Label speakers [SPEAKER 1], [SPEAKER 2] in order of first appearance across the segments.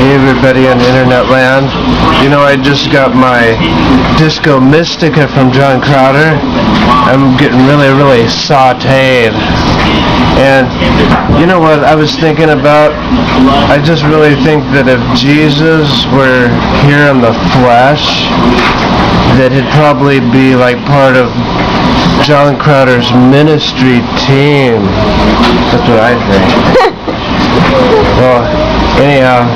[SPEAKER 1] Hey everybody on internet land. You know, I just got my Disco Mystica from John Crowder. I'm getting really sauteed. And you know what I was thinking about? I just really think that if Jesus were here in the flesh, that he'd probably be like part of John Crowder's ministry team. That's what I think. Well, anyhow,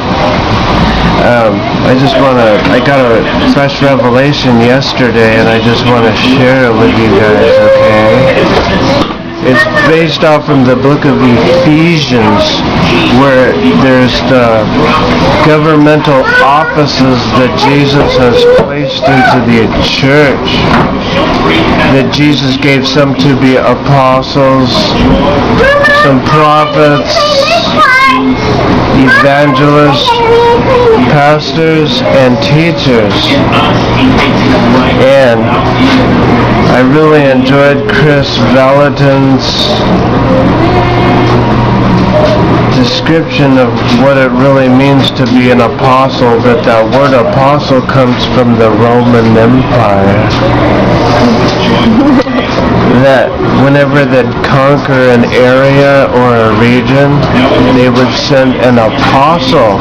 [SPEAKER 1] I got a fresh revelation yesterday, and I just want to share it with you guys, okay? It's based off from the book of Ephesians, where there's the governmental offices that Jesus has placed into the church. That Jesus gave some to be apostles, some prophets, evangelists, pastors, and teachers. And I really enjoyed Chris Vallotton's description of what it really means to be an apostle, that word apostle comes from the Roman Empire. That whenever they'd conquer an area or a region, they would send an apostle.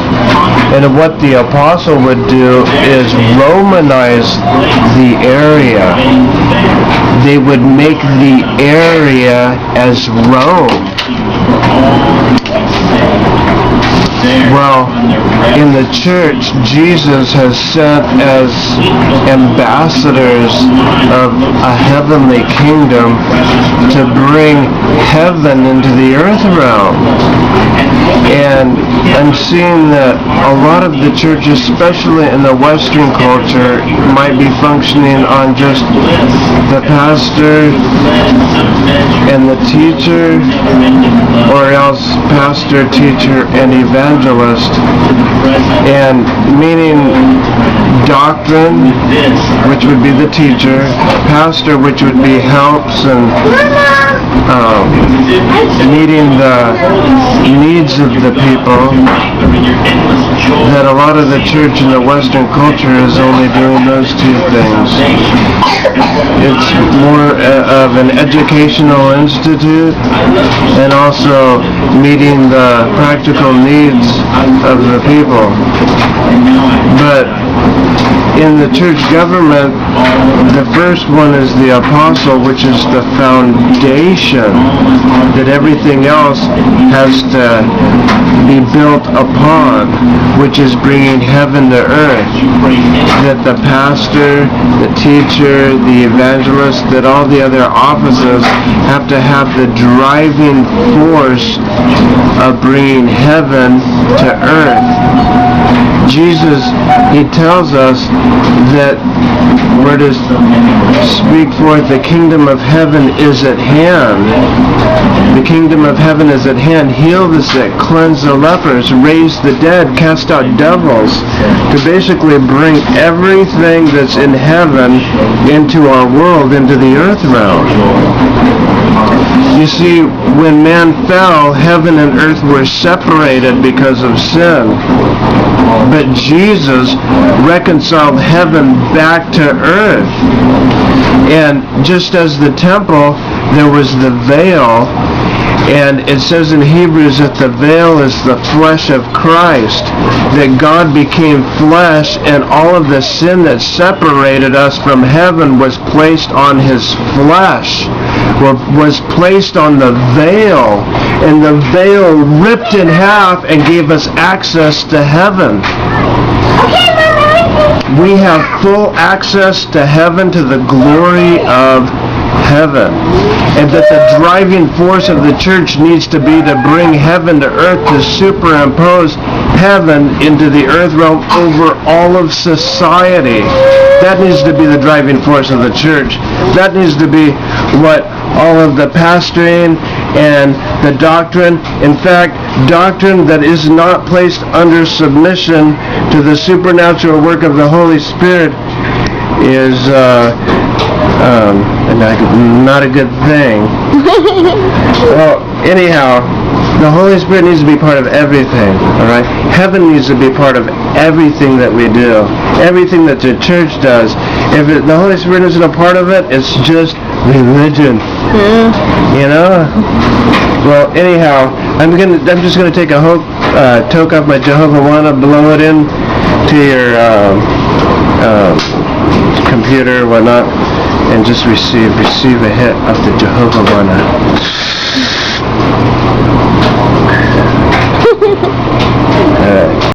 [SPEAKER 1] And what the apostle would do is Romanize the area. They would make the area as Rome. Well, in the church, Jesus has sent as ambassadors of a heavenly kingdom to bring heaven into the earth realm. And I'm seeing that a lot of the church, especially in the Western culture, might be functioning on just the pastor and the teacher, or else pastor, teacher, and evangelist, and meaning doctrine, which would be the teacher, pastor, which would be helps and meeting the needs of the people. That a lot of the church in the Western culture is only doing those two things. It's more of an educational institute and also meeting the practical needs of the people. But in the church government, the first one is the apostle, which is the foundation that everything else has to be built upon, which is bringing heaven to earth. That the pastor, the teacher, the evangelist, that all the other offices have to have the driving force of bringing heaven to earth. Jesus, he tells us that we're to speak forth, the kingdom of heaven is at hand. The kingdom of heaven is at hand. Heal the sick, cleanse the lepers, raise the dead, cast out devils, to basically bring everything that's in heaven into our world, into the earth realm. You see, when man fell, heaven and earth were separated because of sin. But Jesus reconciled heaven back to earth. And just as the temple, there was the veil, and it says in Hebrews that the veil is the flesh of Christ, that God became flesh, and all of the sin that separated us from heaven was placed on his flesh, was placed on the veil, and the veil ripped in half and gave us access to heaven. We have full access to heaven, to the glory of heaven. And that the driving force of the church needs to be to bring heaven to earth, to superimpose heaven into the earth realm over all of society. That needs to be the driving force of the church. That needs to be what all of the pastoring and the doctrine, in fact, doctrine that is not placed under submission to the supernatural work of the Holy Spirit is not a good thing. Well, anyhow, The Holy Spirit needs to be part of everything, alright? Heaven needs to be part of everything that we do. Everything that the church does. If the Holy Spirit isn't a part of it, it's just religion. You know? Well, anyhow, I'm just gonna take a toke off my Jehovah Wana, blow it in to your computer or whatnot, and just receive a hit of the Jehovah Wana.